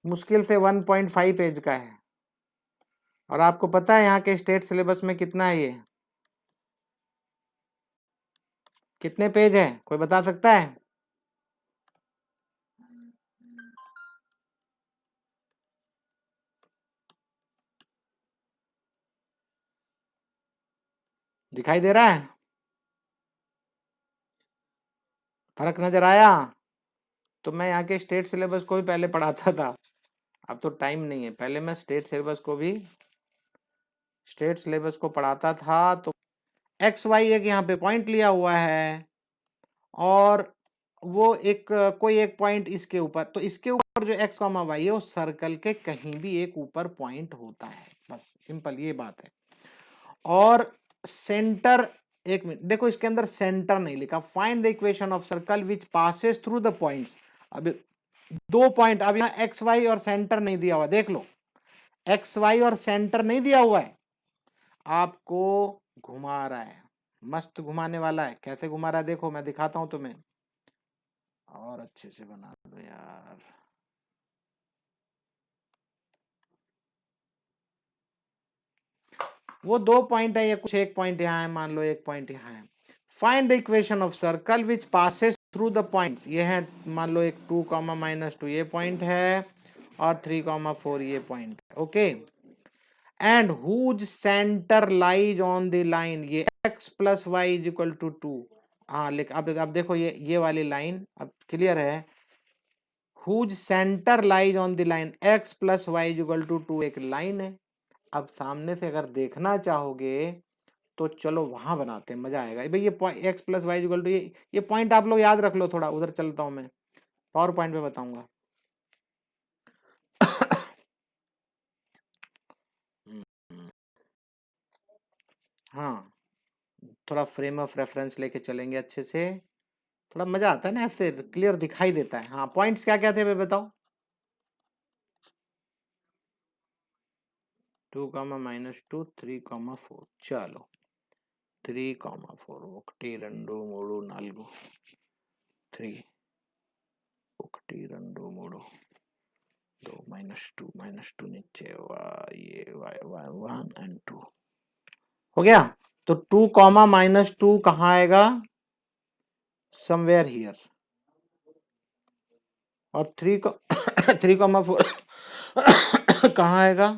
मुश्किल से 1.5 पेज का है। और आपको पता है यहाँ के स्टेट सिलेबस में कितना है? ये कितने पेज है, कोई बता सकता है? दिखाई दे रहा है? फर्क नजर आया? तो मैं यहाँ के स्टेट सिलेबस को भी पहले पढ़ाता था, अब तो टाइम नहीं है। पहले मैं स्टेट सिलेबस को पढ़ाता था। तो एक्स वाई एक यहाँ पे पॉइंट लिया हुआ है, और वो एक कोई एक पॉइंट इसके ऊपर, तो इसके ऊपर जो एक्स कॉमा वाई है वो सर्कल के कहीं भी एक ऊपर पॉइंट होता है, बस सिंपल ये बात है। और सेंटर, एक मिनट देखो, इसके अंदर सेंटर नहीं लिखा। Find the equation of circle which passes through the points. अब 2 पॉइंट, अब यहाँ एक्स वाई और सेंटर नहीं दिया हुआ, देख लो, एक्स वाई और सेंटर नहीं दिया हुआ है, आपको घुमा रहा है, मस्त घुमाने वाला है। कैसे घुमा रहा है देखो, मैं दिखाता हूं तुम्हें, और अच्छे से बना दो यार। वो 2 पॉइंट है, या कुछ एक पॉइंट यहाँ है, मान लो एक पॉइंट यहाँ है। Find the equation of circle which passes through the points. ये है, मान लो एक 2, -2 ये पॉइंट है, और 3, 4 ये पॉइंट है। Okay, and whose centre lies on the line, ये x + y = 2। हाँ, लेकिन अब देखो, ये वाली लाइन अब क्लियर है। Whose centre lies on the line x + y = 2 एक लाइन है। अब सामने से अगर देखना चाहोगे तो चलो वहां बनाते हैं, मजा आएगा भाई। ये x + y = ये पॉइंट आप लोग याद रख लो, थोड़ा उधर चलता हूं मैं, पावर पॉइंट पे बताऊंगा। हाँ, थोड़ा फ्रेम ऑफ रेफरेंस लेके चलेंगे अच्छे से, थोड़ा मजा आता है ना, ऐसे क्लियर दिखाई देता है। हाँ, पॉइंट्स क्या क्या थे भाई बताओ? 2, -2, 3, 4। चलो 3, 4 1 2 3 4 3 1 2 3 2 -2 नीचे ये y 1 and 2 हो गया। तो 2, -2 कहाँ आएगा? Somewhere here. और 3, 3, 4 कहाँ आएगा?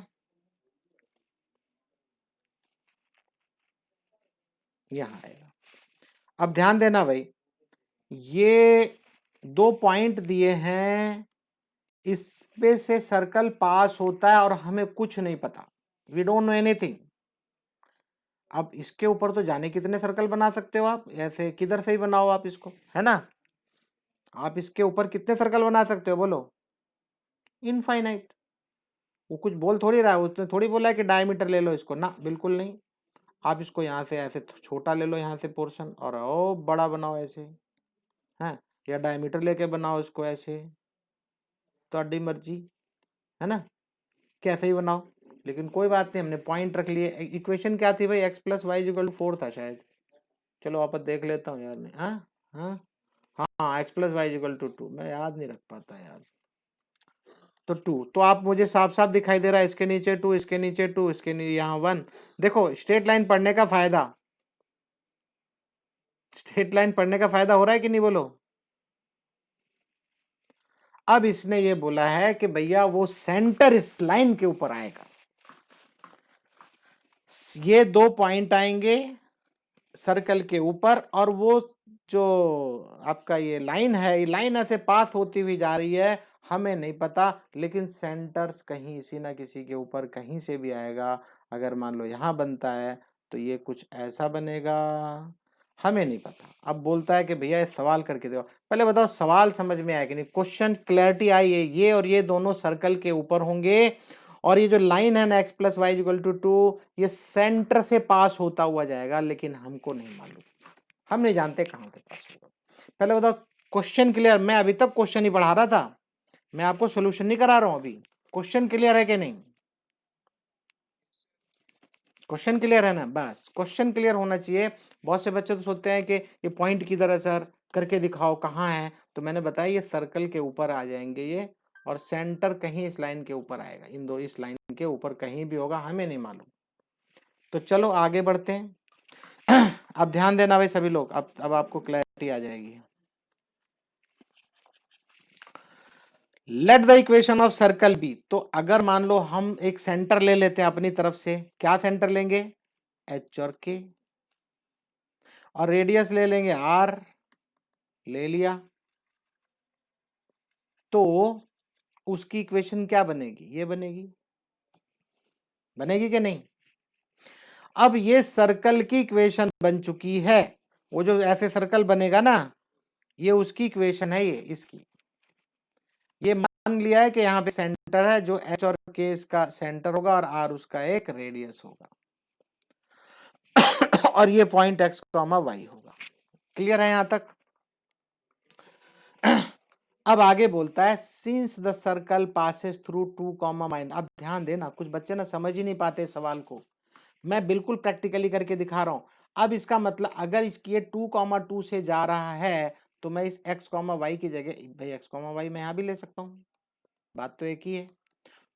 यहाँ आएगा। अब ध्यान देना भाई, ये 2 पॉइंट दिए हैं, इस पे से सर्कल पास होता है और हमें कुछ नहीं पता, वी डोंट नो एनीथिंग। अब इसके ऊपर तो जाने कितने सर्कल बना सकते हो आप, ऐसे किधर से ही बनाओ आप इसको, है ना? आप इसके ऊपर कितने सर्कल बना सकते हो बोलो? इनफाइनाइट। वो कुछ बोल थोड़ी रहा है, उसने थोड़ी बोला है कि डायमीटर ले लो इसको, ना बिल्कुल नहीं। आप इसको यहाँ से ऐसे छोटा ले लो, यहाँ से पोर्शन, और ओ बड़ा बनाओ ऐसे, है, या डायमीटर लेके बनाओ इसको ऐसे, तो अड्डी मर्जी, है ना, कैसे ही बनाओ। लेकिन कोई बात नहीं, हमने पॉइंट रख लिए। इक्वेशन क्या थी भाई? x + y = 4 था शायद। चलो वापस देख लेता हूँ यार मैं। हाँ हाँ हाँ, x + y = 2। मैं याद नहीं रख पाता यार। तो 2, तो आप मुझे साफ साफ दिखाई दे रहा है, इसके नीचे 2, इसके नीचे 2, इसके यहाँ 1। देखो स्ट्रेट लाइन पढ़ने का फायदा, स्ट्रेट लाइन पढ़ने का फायदा हो रहा है कि नहीं बोलो? अब इसने ये बोला है कि भैया वो सेंटर इस लाइन के ऊपर आएगा, ये 2 पॉइंट आएंगे सर्कल के ऊपर, और वो जो आपका ये लाइन है, ये लाइन ऐसे पास होती हुई जा रही है, हमें नहीं पता, लेकिन सेंटर्स कहीं इसी ना किसी के ऊपर कहीं से भी आएगा। अगर मान लो यहाँ बनता है तो ये कुछ ऐसा बनेगा, हमें नहीं पता। अब बोलता है कि भैया सवाल करके दो। पहले बताओ सवाल समझ में आया कि नहीं, क्वेश्चन क्लैरिटी आई है। ये और ये दोनों सर्कल के ऊपर होंगे और ये जो लाइन है ना x plus y equal to 2, ये सेंटर से पास होता हुआ जाएगा, लेकिन हमको नहीं मालूम, हम नहीं जानते कहां से पास होगा। पहले बताओ क्वेश्चन क्लियर। मैं अभी तक क्वेश्चन ही पढ़ा रहा था, मैं आपको सोल्यूशन नहीं करा रहा हूं। अभी क्वेश्चन क्लियर है कि नहीं? क्वेश्चन क्लियर है ना? बस क्वेश्चन क्लियर होना चाहिए। बहुत से बच्चे तो सोचते हैं कि ये पॉइंट किधर है सर, करके दिखाओ कहाँ है। तो मैंने बताया ये सर्कल के ऊपर आ जाएंगे ये, और सेंटर कहीं इस लाइन के ऊपर आएगा, इन दो इस लाइन के ऊपर कहीं भी होगा, हमें नहीं मालूम। तो चलो आगे बढ़ते हैं। अब ध्यान देना भाई सभी लोग, अब आपको क्लैरिटी आ जाएगी। Let the equation of circle be. तो अगर मान लो हम एक सेंटर ले लेते हैं अपनी तरफ से, क्या सेंटर लेंगे? एच और के, और रेडियस ले लेंगे आर, ले लिया। तो उसकी इक्वेशन क्या बनेगी? ये बनेगी, बनेगी कि नहीं? अब ये सर्कल की इक्वेशन बन चुकी है। वो जो ऐसे सर्कल बनेगा ना, ये उसकी इक्वेशन है, ये इसकी। ये मान लिया है कि यहाँ पे सेंटर है, जो एच और के इसका सेंटर होगा और आर उसका एक रेडियस होगा, और ये पॉइंट एक्स कॉमा वाई होगा। क्लियर है यहां तक? अब आगे बोलता है since the circle passes through 2 comma mine. अब ध्यान देना, कुछ बच्चे ना समझ ही नहीं पाते सवाल को, मैं बिल्कुल प्रैक्टिकली करके दिखा रहा हूं। अब इसका मतलब अगर इसकी ये 2,2 से जा रहा है, तो मैं इस x, y की जगह, भाई x, y मैं यहां भी ले सकता हूं, बात तो एक ही है।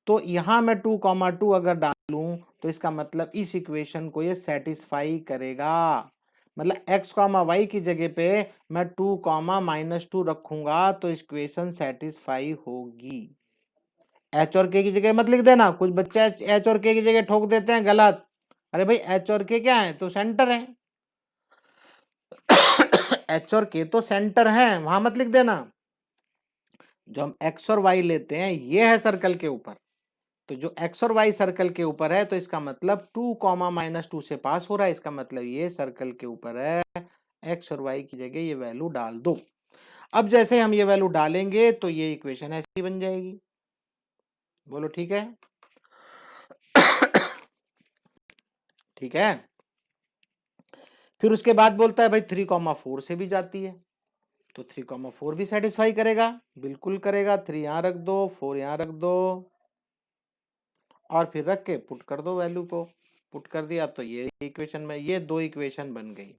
तो यहां मैं 2,2 अगर डालूं तो इसका मतलब इस इक्वेशन को ये सेटिस्फाई करेगा। मतलब x, y की जगह पे मैं 2,-2 रखूंगा तो इक्वेशन सेटिस्फाई होगी। h और k की जगह मत लिख देना, कुछ बच्चे h और k की जगह ठोक देते हैं गलत। अरे भाई h और k क्या है? तो सेंटर है। h और k तो सेंटर है, वहां मत लिख देना। जो हम x और y लेते हैं ये है सर्कल के ऊपर, तो जो x और y सर्कल के ऊपर है तो इसका मतलब 2,-2 से पास हो रहा है, इसका मतलब ये सर्कल के ऊपर है। x और y की जगह ये वैल्यू डाल दो। अब जैसे हम ये वैल्यू डालेंगे तो ये इक्वेशन ऐसी बन जाएगी। बोलो ठीक है? ठीक है। फिर उसके बाद बोलता है भाई 3,4 से भी जाती है, तो 3,4 भी सेटिस्फाई करेगा, बिल्कुल करेगा। 3 यहां रख दो, 4 यहां रख दो, और फिर रख के पुट कर दो वैल्यू को। पुट कर दिया तो ये इक्वेशन में ये दो इक्वेशन बन गई।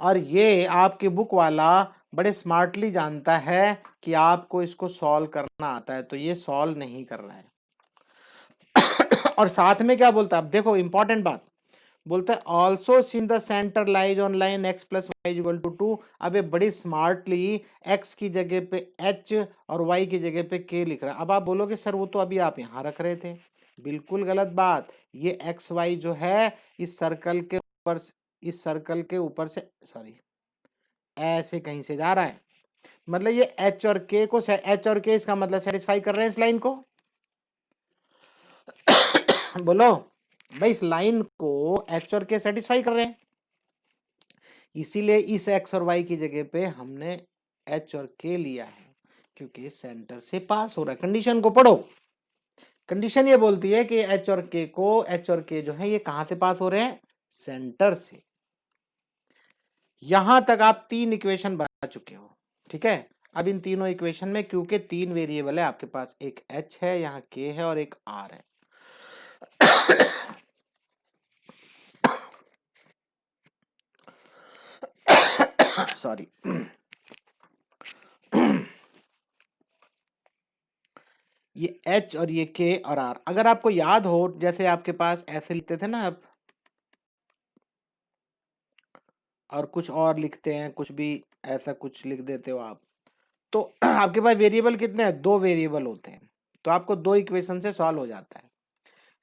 और ये आपके बुक वाला बड़े स्मार्टली जानता है कि आपको इसको सॉल्व करना आता है, तो ये सॉल्व नहीं कर रहा है। और साथ में क्या बोलता है, अब देखो इंपॉर्टेंट बात, बोलता है also since the centre lies on line x plus y equal to 2। अब ये बड़ी स्मार्टली x की जगह पे h और y की जगह पे k लिख रहा है। अब आप बोलोगे सर वो तो अभी आप यहाँ रख रहे थे, बिल्कुल गलत बात। ये एक्स वाई जो है इस सर्कल के ऊपर, इस सर्कल के ऊपर से, सॉरी, ऐसे कहीं से जा रहा है। मतलब ये h और k को, h और k इसका मतलब सेटिस्फाई कर रहे हैं इस लाइन को। बोलो भाई, इस लाइन को h और k सेटिस्फाई कर रहे हैं, इसीलिए इस x और y की जगह पे हमने h और k लिया है, क्योंकि सेंटर से पास हो रहा है। कंडीशन को पढ़ो, कंडीशन ये बोलती है कि h और k जो है ये कहां से पास हो रहे हैं? सेंटर से। यहां तक आप 3 इक्वेशन बना चुके हो, ठीक है। अब इन तीनों इक्वेशन में क्योंकि 3 वेरिएबल है आपके पास, एक h है, यहाँ k है और एक r है। सॉरी। ये h और ये k और r, अगर आपको याद हो, जैसे आपके पास ऐसे लिखते थे ना आप, और कुछ और लिखते हैं, कुछ भी ऐसा कुछ लिख देते हो आप, तो आपके पास वेरिएबल कितने हैं? 2 वेरिएबल होते हैं, तो आपको 2 इक्वेशन से सॉल्व हो जाता है।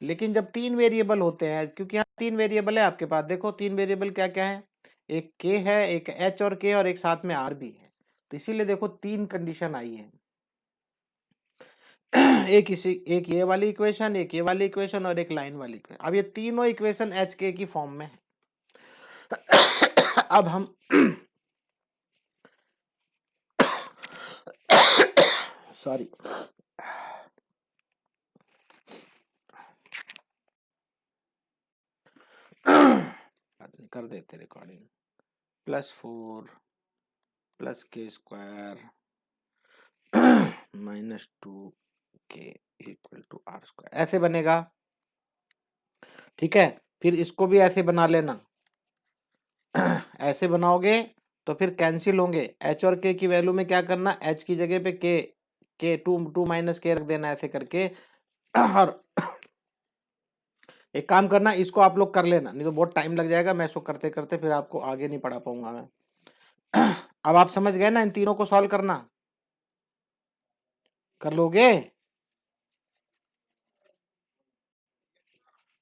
लेकिन जब 3 वेरिएबल होते हैं, क्योंकि यहाँ 3 वेरिएबल है आपके पास, देखो 3 वेरिएबल क्या क्या है, एक k है, एक h और k, और एक साथ में r भी है, तो इसीलिए देखो 3 कंडीशन आई है। एक ये वाली इक्वेशन, एक ये वाली इक्वेशन और एक लाइन वाली इक्वेशन। अब ये तीनों इक्वेशन एच के की फॉर्म में है। अब हम सॉरी कर देते recording. +4 plus k square -2k equal to are square, ऐसे बनेगा। ठीक है, फिर इसको भी ऐसे बना लेना। ऐसे बनाओगे तो फिर कैंसिल होंगे। एच और के की वैल्यू में क्या करना, एच की जगह पे के टू माइनस के रख देना ऐसे करके। और एक काम करना, इसको आप लोग कर लेना, नहीं तो बहुत टाइम लग जाएगा, मैं इसको करते करते फिर आपको आगे नहीं पढ़ा पाऊंगा मैं। अब आप समझ गए ना, इन तीनों को सॉल्व करना कर लोगे।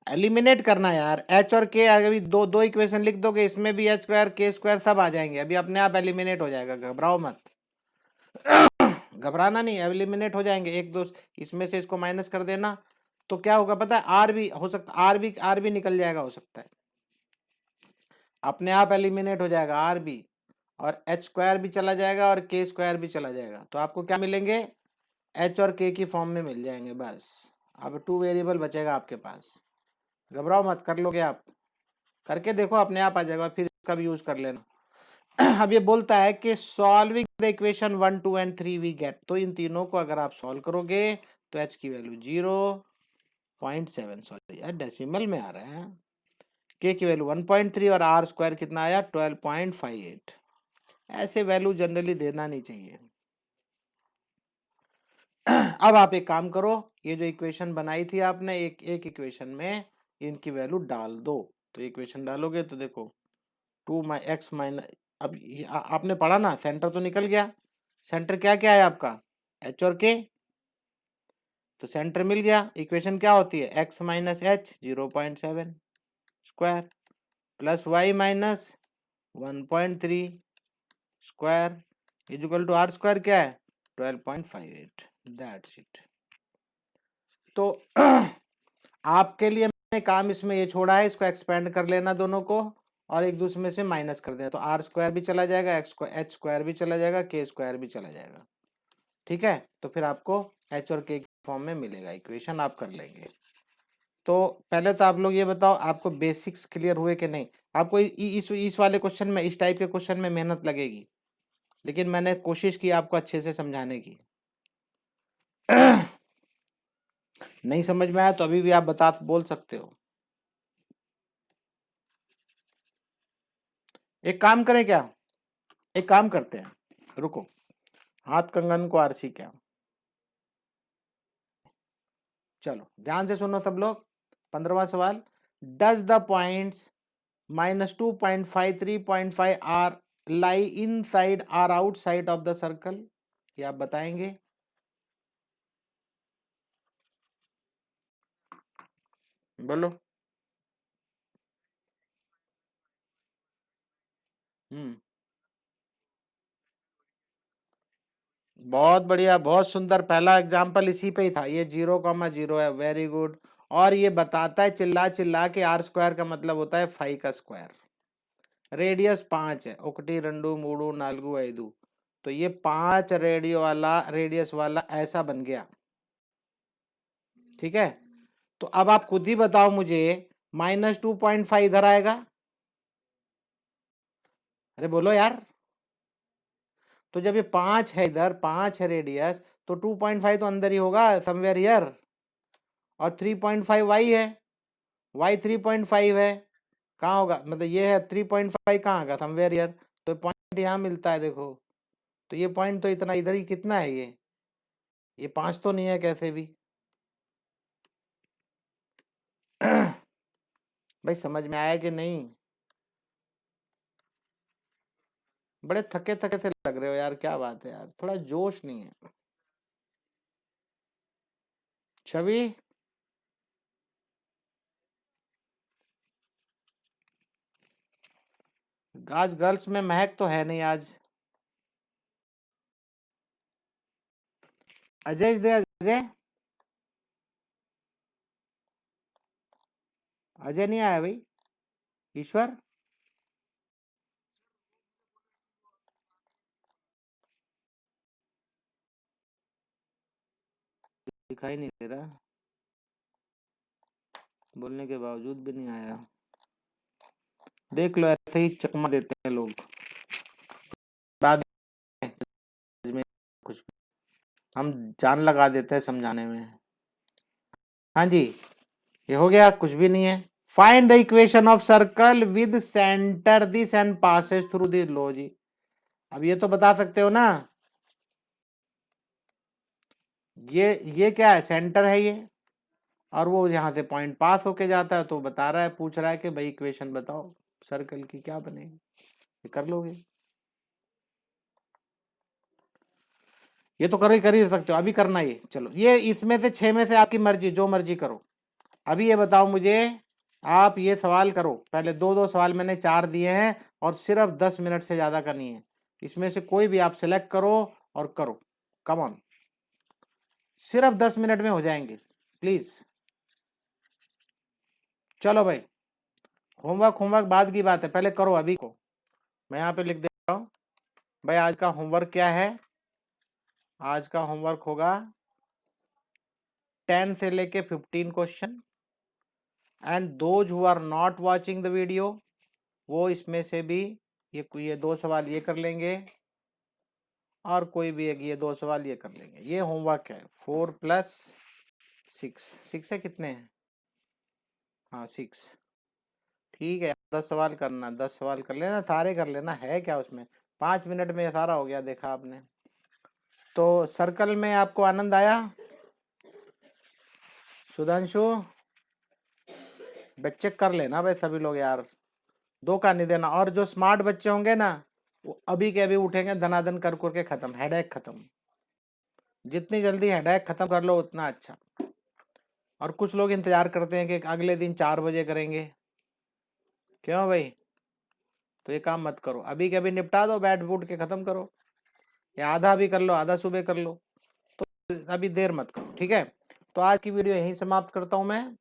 एलिमिनेट करना यार, एच और के अभी दो दो इक्वेशन लिख दोगे, इसमें भी एच स्क्वायर के स्क्वायर सब आ जाएंगे, अभी अपने आप एलिमिनेट हो जाएगा, घबराओ मत। घबराना नहीं, एलिमिनेट हो जाएंगे। एक दो इसमें से इसको माइनस कर देना तो क्या होगा पता है, आर भी हो सकता, आर भी निकल जाएगा, हो सकता है अपने आप एलिमिनेट हो जाएगा आर भी, और एच स्क्वायर भी चला जाएगा और के स्क्वायर भी चला जाएगा, तो आपको क्या मिलेंगे, एच और के की फॉर्म में मिल जाएंगे बस। अब 2 वेरिएबल बचेगा आपके पास, घबराओ मत, कर लोगे आप, करके देखो अपने आप आ जाएगा, फिर इसका भी यूज कर लेना। अब ये बोलता है कि solving the equation 1 2 and 3 we get, तो इन तीनों को अगर आप सॉल्व करोगे तो एच की वैल्यू 0.7, सॉरी यार डेसिमल में आ रहा है, के की वैल्यू 1.3 और आर स्क्वायर कितना आया 12.58। ऐसे वैल्यू जनरली देना नहीं चाहिए। अब आप एक काम करो, ये जो इक्वेशन बनाई थी आपने, एक एक इक्वेशन में इनकी वैल्यू डाल दो, तो इक्वेशन डालोगे तो देखो 2x माइनस, अब आपने पढ़ा ना, सेंटर तो निकल गया, सेंटर क्या क्या है आपका, एच और के, तो सेंटर मिल गया। इक्वेशन क्या होती है, x minus h 0.7 square plus y minus 1.3 square equal to are square क्या है 12.58, दैट्स इट। तो आपके लिए मैंने काम इसमें ये छोड़ा है, इसको एक्सपेंड कर लेना दोनों को और एक दूसरे में से माइनस कर देना, तो आर स्क्वायर भी चला जाएगा, एच स्क्वायर भी चला जाएगा, के स्क्वायर भी चला जाएगा। ठीक है, तो फिर आपको एच और के फॉर्म में मिलेगा, इक्वेशन आप कर लेंगे। तो पहले तो आप लोग ये बताओ, आपको बेसिक्स क्लियर हुए कि नहीं। आपको इस वाले क्वेश्चन में, इस टाइप के क्वेश्चन में मेहनत लगेगी, लेकिन मैंने कोशिश की आपको अच्छे से समझाने की। नहीं समझ में आया तो अभी भी आप बोल सकते हो। एक काम करें क्या, एक काम करते हैं, रुको, हाथ कंगन को आरसी क्या, चलो ध्यान से सुनो सब लोग। 15वां सवाल, does the points -2.5 3.5 are lie inside or outside of the circle, ये आप बताएंगे। बोलो। बहुत बढ़िया, बहुत सुंदर, पहला एग्जाम्पल इसी पे ही था, ये 0,0 है, वेरी गुड। और ये बताता है चिल्ला चिल्ला के आर स्क्वायर का मतलब होता है 5 का स्क्वायर, रेडियस 5 है, 1 2 3 4 5, तो ये 5 रेडियस वाला ऐसा बन गया। ठीक है, तो अब आप खुद ही बताओ मुझे, -2.5 इधर आएगा, अरे बोलो यार, तो जब ये 5 है, इधर 5 है रेडियस, तो 2.5 तो अंदर ही होगा समवेयर हियर, और 3.5 वाई है, वाई 3.5 है, कहाँ होगा, मतलब ये है 3.5 कहाँ होगा समवेयर हियर, तो पॉइंट यहाँ मिलता है देखो, तो ये पॉइंट तो इतना इधर ही, कितना है ये 5 तो नहीं है कैसे भी। भाई समझ में आया कि नहीं, बड़े थके थके से लग रहे हो यार, क्या बात है यार, थोड़ा जोश नहीं है। छवि, आज गर्ल्स में महक तो है नहीं आज। अजय दे, अजय अजय नहीं आया भाई? ईश्वर दिखाई नहीं दे रहा, बोलने के बावजूद भी नहीं आया। देख लो, ऐसे ही चकमा देते हैं लोग बाद में, कुछ हम जान लगा देते हैं समझाने में। हाँ जी, ये हो गया, कुछ भी नहीं है। Find the equation of circle with centre this and passes through this. लो जी, अब ये तो बता सकते हो ना, ये क्या है, सेंटर है ये, और वो यहाँ से पॉइंट पास होके जाता है, तो बता रहा है, पूछ रहा है कि भाई इक्वेशन बताओ सर्कल की क्या बनेगी। ये कर लोगे, ये तो कर ही सकते हो, अभी करना ये। चलो, ये इसमें से 6 में से आपकी मर्जी, जो मर्जी करो। अभी ये बताओ मुझे, आप ये सवाल करो, पहले 2-2 सवाल मैंने 4 दिए हैं और सिर्फ 10 मिनट से ज्यादा का नहीं है। इसमें से कोई भी आप सिलेक्ट करो और करो, कम ऑन, सिर्फ 10 मिनट में हो जाएंगे, प्लीज। चलो भाई, होमवर्क बाद की बात है, पहले करो अभी को। मैं यहाँ पे लिख दे रहा हूँ भाई, आज का होमवर्क क्या है। आज का होमवर्क होगा 10 से लेके 15 question, and those who are not watching the video, वो इसमें से भी ये 2 सवाल ये कर लेंगे, और कोई भी एक ये 2 सवाल ये कर लेंगे। ये होमवर्क है। 4 + 6 है, कितने हैं? हाँ 6। ठीक है, 10 सवाल करना, 10 सवाल कर लेना, सारे कर लेना, है क्या उसमें, 5 मिनट में सारा हो गया, देखा आपने। तो सर्कल में आपको आनंद आया? सुधांशु, बच्चे कर लेना भाई सभी लोग यार, 2 का नहीं देना। और जो स्मार्ट बच्चे होंगे ना, वो अभी के अभी उठेंगे, धनाधन कर के खत्म, हेडेक खत्म। जितनी जल्दी हेडेक खत्म कर लो उतना अच्छा। और कुछ लोग इंतजार करते हैं कि अगले दिन 4 बजे करेंगे, क्यों भाई? तो ये काम मत करो, अभी के अभी निपटा दो, बैठ उठ के खत्म करो, या आधा भी कर लो, आधा सुबह कर लो, तो अभी देर मत करो, ठीक है। तो आज की वीडियो यहीं समाप्त करता हूं मैं।